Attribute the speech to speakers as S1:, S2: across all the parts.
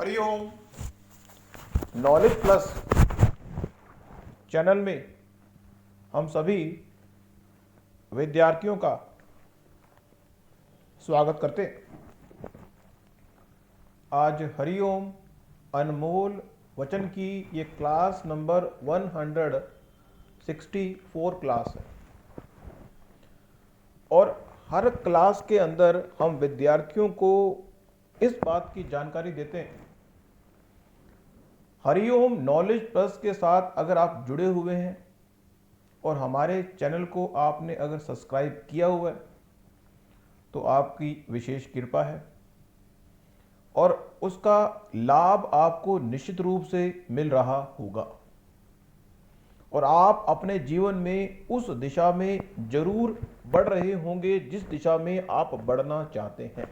S1: Hariom. Knowledge plus channel में हम सभी विद्यार्थियों का स्वागत करते हैं। आज हरिओम अनमोल वचन की ये क्लास नंबर 164 क्लास है और हर क्लास के अंदर हम विद्यार्थियों को इस बात की जानकारी देते हैं। हरिओम नॉलेज प्लस के साथ अगर आप जुड़े हुए हैं और हमारे चैनल को आपने अगर सब्सक्राइब किया हुआ है तो आपकी विशेष कृपा है और उसका लाभ आपको निश्चित रूप से मिल रहा होगा और आप अपने जीवन में उस दिशा में जरूर बढ़ रहे होंगे जिस दिशा में आप बढ़ना चाहते हैं,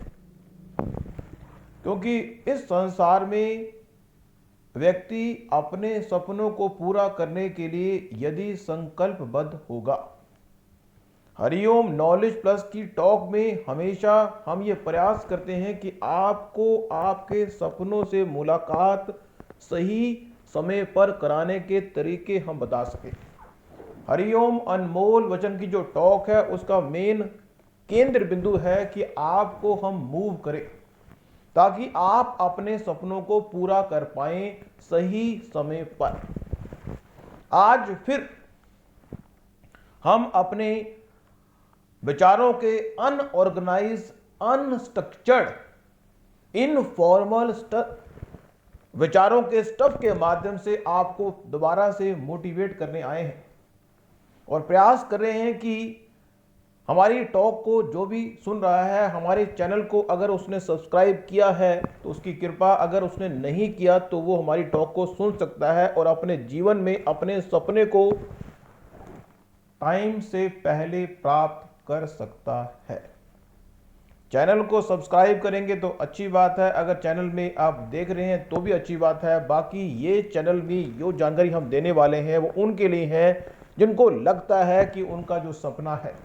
S1: क्योंकि इस संसार में व्यक्ति अपने सपनों को पूरा करने के लिए यदि संकल्पबद्ध होगा। हरिओम नॉलेज प्लस की टॉक में हमेशा हम ये प्रयास करते हैं कि आपको आपके सपनों से मुलाकात सही समय पर कराने के तरीके हम बता सकें। हरिओम अनमोल वचन की जो टॉक है उसका मेन केंद्र बिंदु है कि आपको हम मूव करें ताकि आप अपने सपनों को पूरा कर पाएं सही समय पर। आज फिर हम अपने विचारों के अनऑर्गेनाइज, अनस्ट्रक्चर्ड, इनफॉर्मल विचारों के स्टफ के माध्यम से आपको दोबारा से मोटिवेट करने आए हैं और प्रयास कर रहे हैं कि हमारी टॉक को जो भी सुन रहा है, हमारे चैनल को अगर उसने सब्सक्राइब किया है तो उसकी कृपा, अगर उसने नहीं किया तो वो हमारी टॉक को सुन सकता है और अपने जीवन में अपने सपने को टाइम से पहले प्राप्त कर सकता है। चैनल को सब्सक्राइब करेंगे तो अच्छी बात है, अगर चैनल में आप देख रहे हैं तो भी अच्छी बात है। बाकी ये चैनल में जो जानकारी हम देने वाले हैं वो उनके लिए है जिनको लगता है कि उनका जो सपना है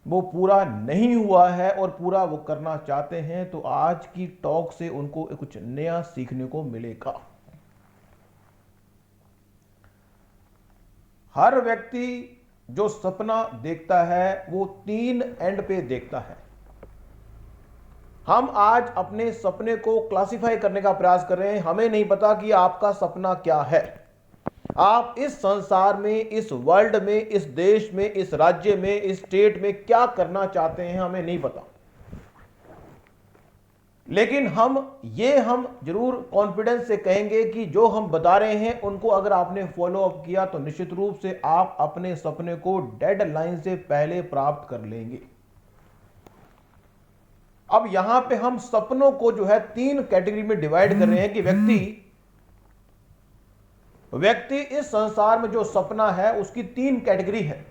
S1: वो पूरा नहीं हुआ है और पूरा वो करना चाहते हैं, तो आज की टॉक से उनको कुछ नया सीखने को मिलेगा। हर व्यक्ति जो सपना देखता है वो 3 एंड पे देखता है। हम आज अपने सपने को क्लासिफाई करने का प्रयास कर रहे हैं। हमें नहीं पता कि आपका सपना क्या है, आप इस संसार में, इस वर्ल्ड में, इस देश में, इस राज्य में, इस स्टेट में क्या करना चाहते हैं, हमें नहीं पता। लेकिन हम जरूर कॉन्फिडेंस से कहेंगे कि जो हम बता रहे हैं उनको अगर आपने फॉलो अप किया तो निश्चित रूप से आप अपने सपने को डेडलाइन से पहले प्राप्त कर लेंगे। अब यहां पे हम सपनों को जो है 3 कैटेगरी में डिवाइड कर रहे हैं कि व्यक्ति इस संसार में जो सपना है उसकी 3 कैटेगरी है।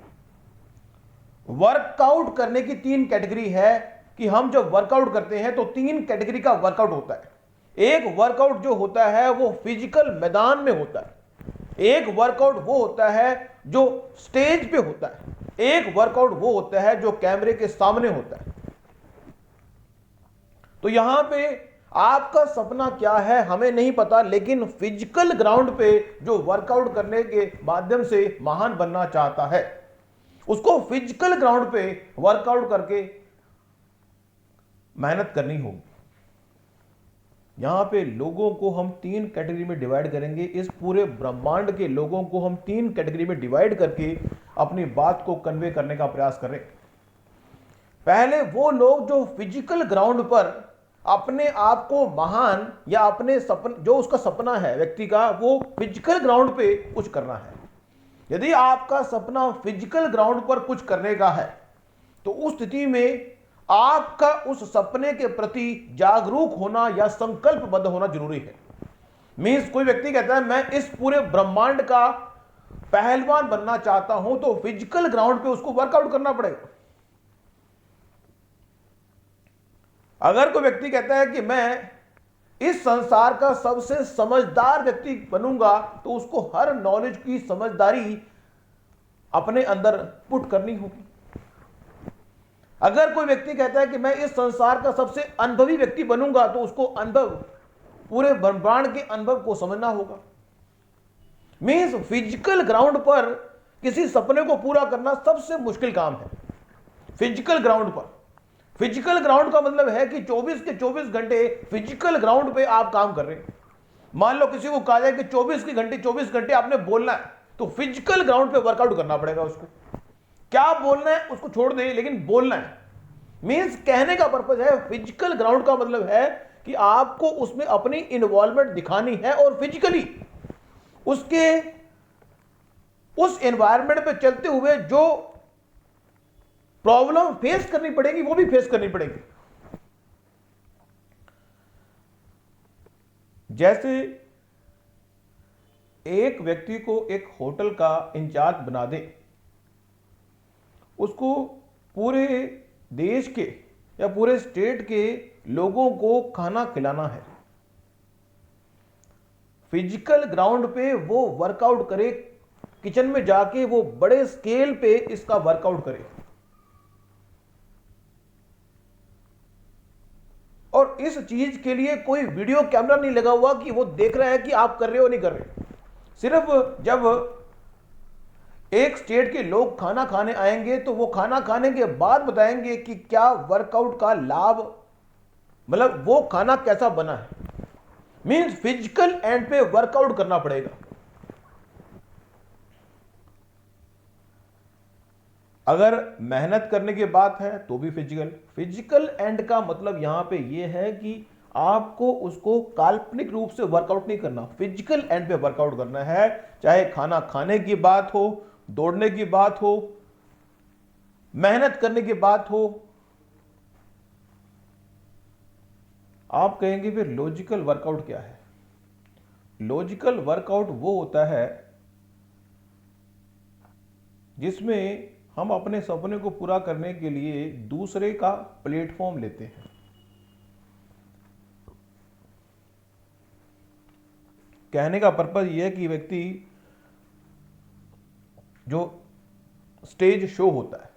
S1: वर्कआउट करने की 3 कैटेगरी है कि हम जब वर्कआउट करते हैं तो 3 कैटेगरी का वर्कआउट होता है। एक वर्कआउट जो होता है वो फिजिकल मैदान में होता है, एक वर्कआउट वो होता है जो स्टेज पे होता है, एक वर्कआउट वो होता है जो कैमरे के सामने होता है। तो यहां पे आपका सपना क्या है हमें नहीं पता, लेकिन फिजिकल ग्राउंड पे जो वर्कआउट करने के माध्यम से महान बनना चाहता है उसको फिजिकल ग्राउंड पे वर्कआउट करके मेहनत करनी होगी। यहां पे लोगों को हम 3 कैटेगरी में डिवाइड करेंगे। इस पूरे ब्रह्मांड के लोगों को हम 3 कैटेगरी में डिवाइड करके अपनी बात को कन्वे करने का प्रयास करें। पहले वो लोग जो फिजिकल ग्राउंड पर अपने आप को महान या अपने जो उसका सपना है व्यक्ति का, वो फिजिकल ग्राउंड पे कुछ करना है। यदि आपका सपना फिजिकल ग्राउंड पर कुछ करने का है तो उस स्थिति में आपका उस सपने के प्रति जागरूक होना या संकल्पबद्ध होना जरूरी है। मींस कोई व्यक्ति कहता है मैं इस पूरे ब्रह्मांड का पहलवान बनना चाहता हूं, तो फिजिकल ग्राउंड पे उसको वर्कआउट करना पड़ेगा। अगर कोई व्यक्ति कहता है कि मैं इस संसार का सबसे समझदार व्यक्ति बनूंगा, तो उसको हर नॉलेज की समझदारी अपने अंदर पुट करनी होगी। अगर कोई व्यक्ति कहता है कि मैं इस संसार का सबसे अनुभवी व्यक्ति बनूंगा, तो उसको अनुभव पूरे ब्रह्मांड के अनुभव को समझना होगा। मीन्स फिजिकल ग्राउंड पर किसी सपने को पूरा करना सबसे मुश्किल काम है। फिजिकल ग्राउंड पर, फिजिकल ग्राउंड का मतलब है कि 24 के 24 घंटे फिजिकल ग्राउंड पे आप काम कर रहे हैं। मान लो किसी को कहा जाए कि 24 घंटे आपने बोलना है, तो फिजिकल ग्राउंड पे वर्कआउट करना पड़ेगा उसको। क्या बोलना है उसको छोड़ दें, लेकिन बोलना है। मीन्स कहने का पर्पज है, फिजिकल ग्राउंड का मतलब है कि आपको उसमें अपनी इन्वॉल्वमेंट दिखानी है और फिजिकली उसके उस एनवायरनमेंट पे चलते हुए जो प्रॉब्लम फेस करनी पड़ेगी वो भी फेस करनी पड़ेगी। जैसे एक व्यक्ति को एक होटल का इंचार्ज बना दे, उसको पूरे देश के या पूरे स्टेट के लोगों को खाना खिलाना है। फिजिकल ग्राउंड पे वो वर्कआउट करे, किचन में जाके वो बड़े स्केल पे इसका वर्कआउट करे, और इस चीज के लिए कोई वीडियो कैमरा नहीं लगा हुआ कि वो देख रहा है कि आप कर रहे हो नहीं कर रहे। सिर्फ जब एक स्टेट के लोग खाना खाने आएंगे तो वो खाना खाने के बाद बताएंगे कि क्या वर्कआउट का लाभ, मतलब वो खाना कैसा बना है। मींस फिजिकल एंड पे वर्कआउट करना पड़ेगा। अगर मेहनत करने की बात है तो भी फिजिकल एंड का मतलब यहां पे ये है कि आपको उसको काल्पनिक रूप से वर्कआउट नहीं करना, फिजिकल एंड पे वर्कआउट करना है। चाहे खाना खाने की बात हो, दौड़ने की बात हो, मेहनत करने की बात हो। आप कहेंगे फिर लॉजिकल वर्कआउट क्या है? लॉजिकल वर्कआउट वो होता है जिसमें हम अपने सपने को पूरा करने के लिए दूसरे का प्लेटफॉर्म लेते हैं। कहने का पर्पज यह है कि व्यक्ति जो स्टेज शो होता है,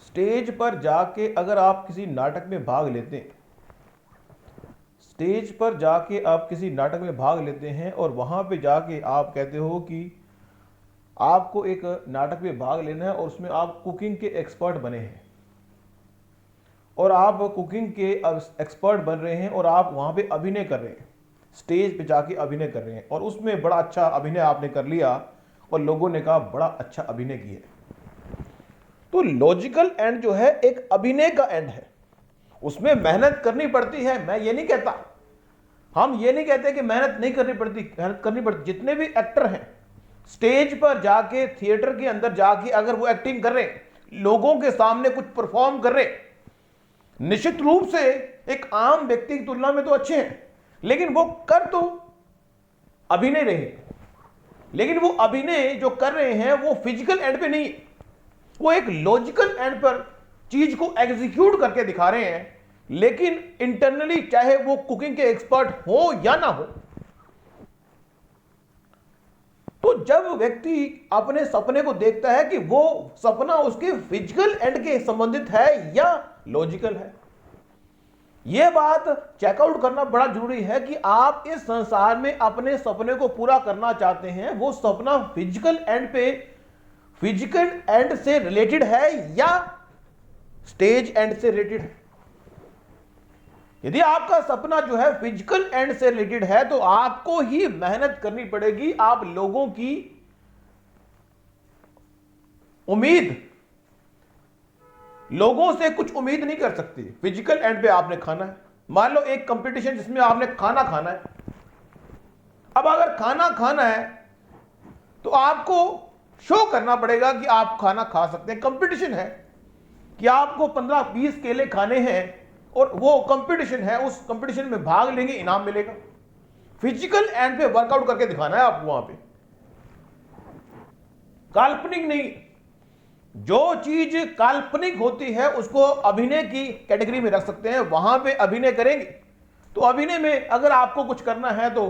S1: स्टेज पर जाके अगर आप किसी नाटक में भाग लेते हैं, स्टेज पर जाके आप किसी नाटक में भाग लेते हैं और वहां पे जाके आप कहते हो कि आपको एक नाटक में भाग लेना है और उसमें आप कुकिंग के एक्सपर्ट बने हैं, और आप कुकिंग के एक्सपर्ट बन रहे हैं और आप वहां पे अभिनय कर रहे हैं, स्टेज पे जाके अभिनय कर रहे हैं, और उसमें बड़ा अच्छा अभिनय आपने कर लिया और लोगों ने कहा बड़ा अच्छा अभिनय किया। तो लॉजिकल एंड जो है एक अभिनय का एंड है, उसमें मेहनत करनी पड़ती है। मैं ये नहीं कहता, हम ये नहीं कहते कि मेहनत नहीं करनी पड़ती, मेहनत करनी पड़ती। जितने भी एक्टर हैं स्टेज पर जाके, थिएटर के अंदर जाके अगर वो एक्टिंग कर रहे हैं, लोगों के सामने कुछ परफॉर्म कर रहे, निश्चित रूप से एक आम व्यक्ति की तुलना में तो अच्छे हैं, लेकिन वो कर तो अभिनय रहे, लेकिन वो अभिनय जो कर रहे हैं वो फिजिकल एंड पे नहीं, वो एक लॉजिकल एंड पर चीज को एग्जीक्यूट करके दिखा रहे हैं। लेकिन इंटरनली चाहे वो कुकिंग के एक्सपर्ट हो या ना हो, तो जब व्यक्ति अपने सपने को देखता है कि वो सपना उसके फिजिकल एंड के संबंधित है या लॉजिकल है, यह बात चेकआउट करना बड़ा जरूरी है कि आप इस संसार में अपने सपने को पूरा करना चाहते हैं, वो सपना फिजिकल एंड पे, फिजिकल एंड से रिलेटेड है या स्टेज एंड से रिलेटेड है। यदि आपका सपना जो है फिजिकल एंड से रिलेटेड है तो आपको ही मेहनत करनी पड़ेगी। आप लोगों की उम्मीद, लोगों से कुछ उम्मीद नहीं कर सकती। फिजिकल एंड पे आपने खाना है, मान लो एक कंपटीशन जिसमें आपने खाना खाना है। अब अगर खाना खाना है तो आपको शो करना पड़ेगा कि आप खाना खा सकते हैं। कंपटीशन है कि आपको 15-20 केले खाने हैं और वो कंपटीशन है, उस कंपटीशन में भाग लेंगे, इनाम मिलेगा। फिजिकल एंड पे वर्कआउट करके दिखाना है आपको वहां पे, काल्पनिक नहीं। जो चीज काल्पनिक होती है उसको अभिनय की कैटेगरी में रख सकते हैं, वहां पे अभिनय करेंगे। तो अभिनय में अगर आपको कुछ करना है तो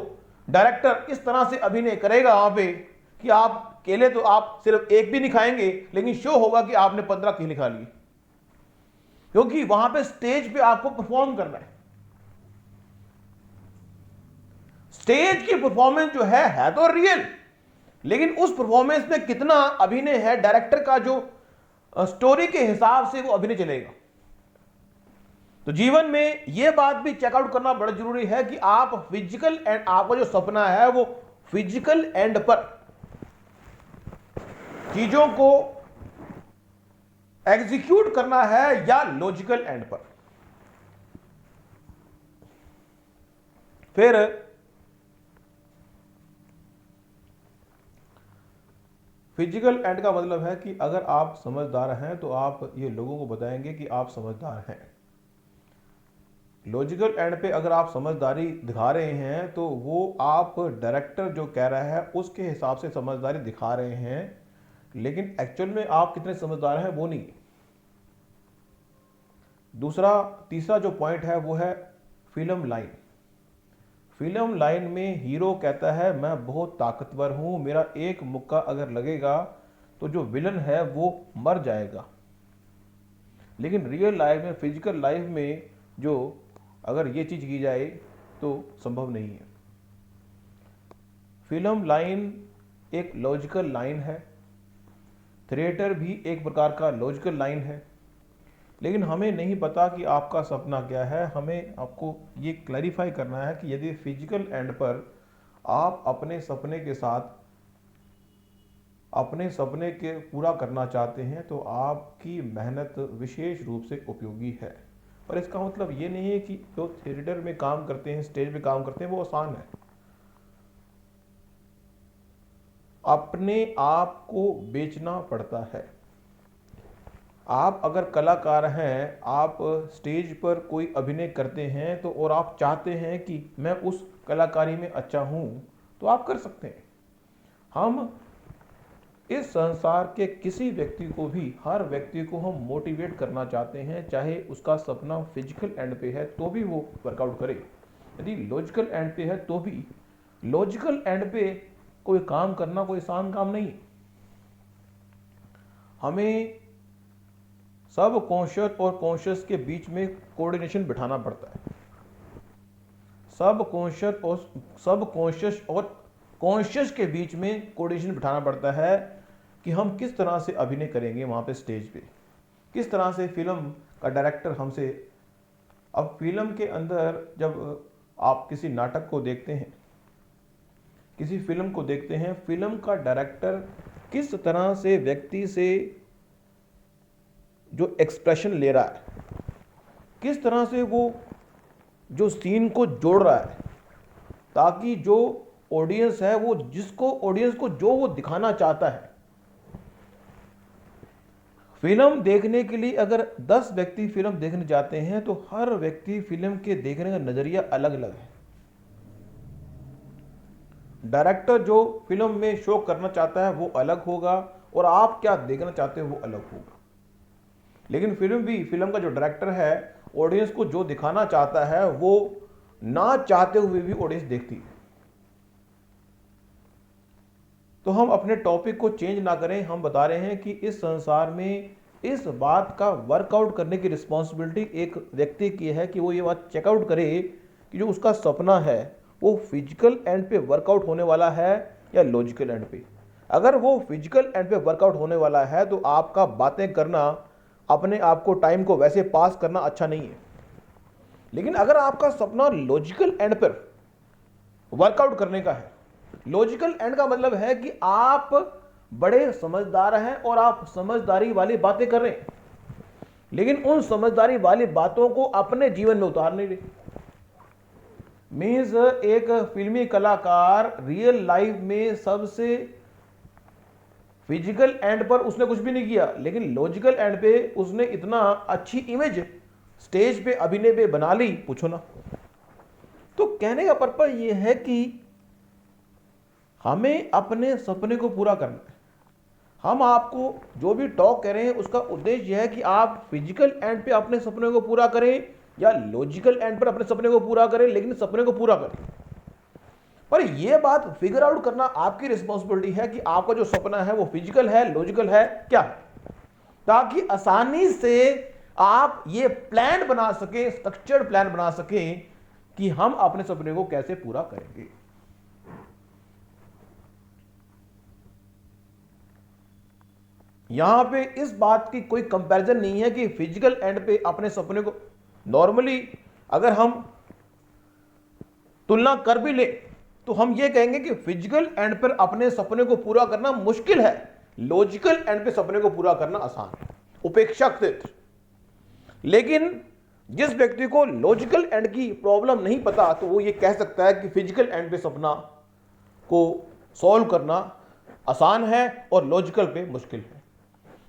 S1: डायरेक्टर इस तरह से अभिनय करेगा वहां पे कि आप केले तो आप सिर्फ एक भी नहीं खाएंगे, लेकिन शो होगा कि आपने 15 केले खा लिए, क्योंकि वहां पे स्टेज पे आपको परफॉर्म करना है। स्टेज की परफॉर्मेंस जो है तो रियल, लेकिन उस परफॉर्मेंस में कितना अभिनय है, डायरेक्टर का जो स्टोरी के हिसाब से वो अभिनय चलेगा। तो जीवन में यह बात भी चेकआउट करना बड़ा जरूरी है कि आप फिजिकल एंड, आपका जो सपना है वो फिजिकल एंड पर चीजों को एग्जीक्यूट करना है या लॉजिकल एंड पर। फिर फिजिकल एंड का मतलब है कि अगर आप समझदार हैं तो आप ये लोगों को बताएंगे कि आप समझदार हैं। लॉजिकल एंड पे अगर आप समझदारी दिखा रहे हैं तो वो आप डायरेक्टर जो कह रहा है उसके हिसाब से समझदारी दिखा रहे हैं, लेकिन एक्चुअल में आप कितने समझदार हैं वो नहीं। तीसरा जो पॉइंट है वो है फिल्म लाइन। फिल्म लाइन में हीरो कहता है मैं बहुत ताकतवर हूं, मेरा एक मुक्का अगर लगेगा तो जो विलन है वो मर जाएगा। लेकिन रियल लाइफ में, फिजिकल लाइफ में जो अगर ये चीज की जाए तो संभव नहीं है। फिल्म लाइन एक लॉजिकल लाइन है, थिएटर भी एक प्रकार का लॉजिकल लाइन है, लेकिन हमें नहीं पता कि आपका सपना क्या है। हमें आपको ये क्लैरिफाई करना है कि यदि फिजिकल एंड पर आप अपने सपने के साथ अपने सपने के पूरा करना चाहते हैं तो आपकी मेहनत विशेष रूप से उपयोगी है। और इसका मतलब ये नहीं है कि जो थिएटर में काम करते हैं, स्टेज पे काम करते हैं, वो आसान है। अपने आप को बेचना पड़ता है। आप अगर कलाकार हैं, आप स्टेज पर कोई अभिनय करते हैं तो और आप चाहते हैं कि मैं उस कलाकारी में अच्छा हूं तो आप कर सकते हैं। हम इस संसार के किसी व्यक्ति को भी, हर व्यक्ति को हम मोटिवेट करना चाहते हैं, चाहे उसका सपना फिजिकल एंड पे है तो भी वो वर्कआउट करे, यदि लॉजिकल एंड पे है तो भी। लॉजिकल एंड पे कोई काम करना कोई आसान काम नहीं। हमें सब कॉन्शियस और कॉन्शियस के बीच में कोऑर्डिनेशन बिठाना पड़ता है। सब कॉन्शियस और कॉन्शियस के बीच में कोऑर्डिनेशन बिठाना पड़ता है कि हम किस तरह से अभिनय करेंगे वहां पे स्टेज पे, किस तरह से फिल्म का डायरेक्टर हमसे। अब फिल्म के अंदर जब आप किसी नाटक को देखते हैं, किसी फिल्म को देखते हैं, फिल्म का डायरेक्टर किस तरह से व्यक्ति से जो एक्सप्रेशन ले रहा है, किस तरह से वो जो सीन को जोड़ रहा है, ताकि जो ऑडियंस है वो ऑडियंस को जो वो दिखाना चाहता है। फिल्म देखने के लिए अगर 10 व्यक्ति फिल्म देखने जाते हैं तो हर व्यक्ति फिल्म के देखने का नजरिया अलग अलग है। डायरेक्टर जो फिल्म में शो करना चाहता है वो अलग होगा और आप क्या देखना चाहते हो वो अलग होगा। लेकिन फिल्म का जो डायरेक्टर है, ऑडियंस को जो दिखाना चाहता है वो ना चाहते हुए भी ऑडियंस देखती है। तो हम अपने टॉपिक को चेंज ना करें। हम बता रहे हैं कि इस संसार में इस बात का वर्कआउट करने की रिस्पॉन्सिबिलिटी एक व्यक्ति की है कि वो ये बात चेकआउट करे कि जो उसका सपना है वो फिजिकल एंड पे वर्कआउट होने वाला है या लॉजिकल एंड पे। अगर वो फिजिकल एंड पे वर्कआउट होने वाला है तो आपका बातें करना, अपने आप को, टाइम को वैसे पास करना अच्छा नहीं है। लेकिन अगर आपका सपना लॉजिकल एंड पर वर्कआउट करने का है, लॉजिकल एंड का मतलब है कि आप बड़े समझदार हैं और आप समझदारी वाली बातें कर रहे हैं, लेकिन उन समझदारी वाली बातों को अपने जीवन में उतार नहीं रहे। मीन्स एक फिल्मी कलाकार रियल लाइफ में सबसे फिजिकल एंड पर उसने कुछ भी नहीं किया, लेकिन लॉजिकल एंड पे उसने इतना अच्छी इमेज स्टेज पे अभिनय पे बना ली, पूछो ना। तो कहने का पर्पज ये है कि हमें अपने सपने को पूरा करना है। हम आपको जो भी टॉक कर रहे हैं उसका उद्देश्य यह है कि आप फिजिकल एंड पे अपने सपने को पूरा करें या लॉजिकल एंड पर अपने सपने को पूरा करें, लेकिन सपने को पूरा करें। पर यह बात फिगर आउट करना आपकी रिस्पॉन्सिबिलिटी है कि आपका जो सपना है वो फिजिकल है, लॉजिकल है, क्या है, ताकि आसानी से आप ये प्लान बना सके, स्ट्रक्चर्ड प्लान बना सके कि हम अपने सपने को कैसे पूरा करेंगे। यहां पे इस बात की कोई कंपैरिजन नहीं है कि फिजिकल एंड पे अपने सपने को, नॉर्मली अगर हम तुलना कर भी ले तो हम ये कहेंगे कि फिजिकल एंड पर अपने सपने को पूरा करना मुश्किल है, लॉजिकल एंड पे सपने को पूरा करना आसान है, उपेक्षाकृत। लेकिन जिस व्यक्ति को लॉजिकल एंड की प्रॉब्लम नहीं पता तो वो ये कह सकता है कि फिजिकल एंड पे सपना को सॉल्व करना आसान है और लॉजिकल पे मुश्किल है।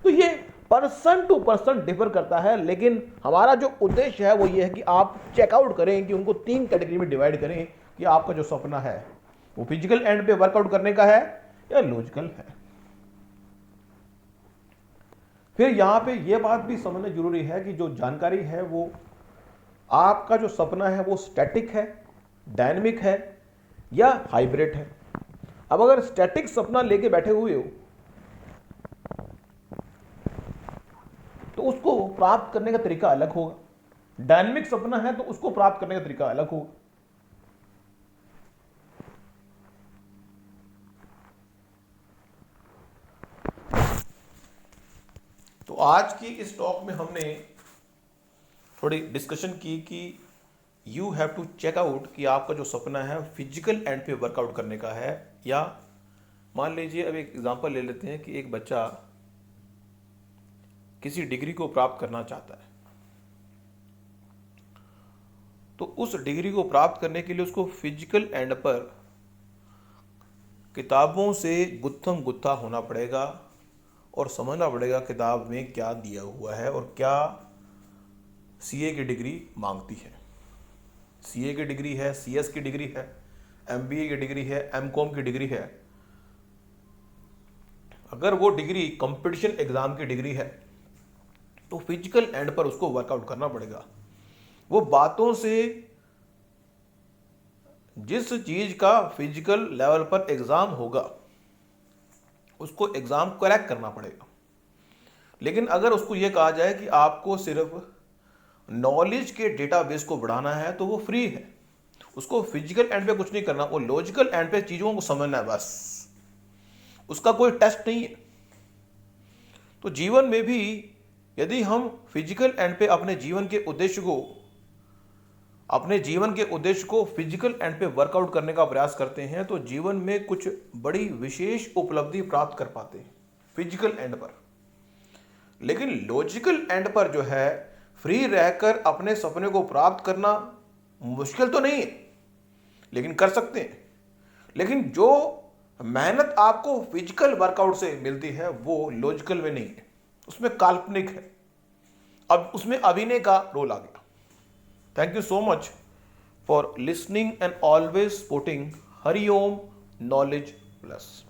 S1: तो ये पर्सन टू पर्सन डिफर करता है, लेकिन हमारा जो उद्देश्य है वो ये है कि आप चेकआउट करें, कि उनको 3 कैटेगरी में डिवाइड करें कि आपका जो सपना है वो फिजिकल एंड पे वर्कआउट करने का है या लॉजिकल है। फिर यहां पे ये बात भी समझना जरूरी है कि जो जानकारी है वो आपका जो सपना है वो स्टैटिक है, डायनेमिक है या हाइब्रिड है। अब अगर स्टैटिक सपना लेके बैठे हुए हो तो उसको प्राप्त करने का तरीका अलग होगा, डायनेमिक सपना है तो उसको प्राप्त करने का तरीका अलग होगा। तो आज की इस टॉक में हमने थोड़ी डिस्कशन की कि you have to check out कि आपका जो सपना है फिजिकल एंड पे वर्कआउट करने का है, या मान लीजिए अब एक एग्जांपल ले लेते हैं कि एक बच्चा किसी डिग्री को प्राप्त करना चाहता है, तो उस डिग्री को प्राप्त करने के लिए उसको फिजिकल एंड पर किताबों से गुत्थम गुत्था होना पड़ेगा और समझना पड़ेगा किताब में क्या दिया हुआ है और क्या सीए की डिग्री मांगती है। सीए की डिग्री है, सीएस की डिग्री है, एमबीए की डिग्री है, एमकॉम की डिग्री है। अगर वो डिग्री कंपटीशन एग्जाम की डिग्री है तो फिजिकल एंड पर उसको वर्कआउट करना पड़ेगा। वो बातों से जिस चीज का फिजिकल लेवल पर एग्जाम होगा उसको एग्जाम क्रैक करना पड़ेगा। लेकिन अगर उसको यह कहा जाए कि आपको सिर्फ नॉलेज के डेटाबेस को बढ़ाना है तो वो फ्री है, उसको फिजिकल एंड पे कुछ नहीं करना, वो लॉजिकल एंड पे चीजों को समझना है बस, उसका कोई टेस्ट नहीं है। तो जीवन में भी यदि हम फिजिकल एंड पे अपने जीवन के उद्देश्य को फिजिकल एंड पे वर्कआउट करने का प्रयास करते हैं तो जीवन में कुछ बड़ी विशेष उपलब्धि प्राप्त कर पाते हैं फिजिकल एंड पर। लेकिन लॉजिकल एंड पर जो है फ्री रहकर अपने सपने को प्राप्त करना मुश्किल तो नहीं है, लेकिन कर सकते हैं। लेकिन जो मेहनत आपको फिजिकल वर्कआउट से मिलती है वो लॉजिकल में नहीं है, उसमें काल्पनिक है, अब उसमें अभिनय का रोल आ गया। Thank you so much for listening and always supporting Hariom knowledge plus.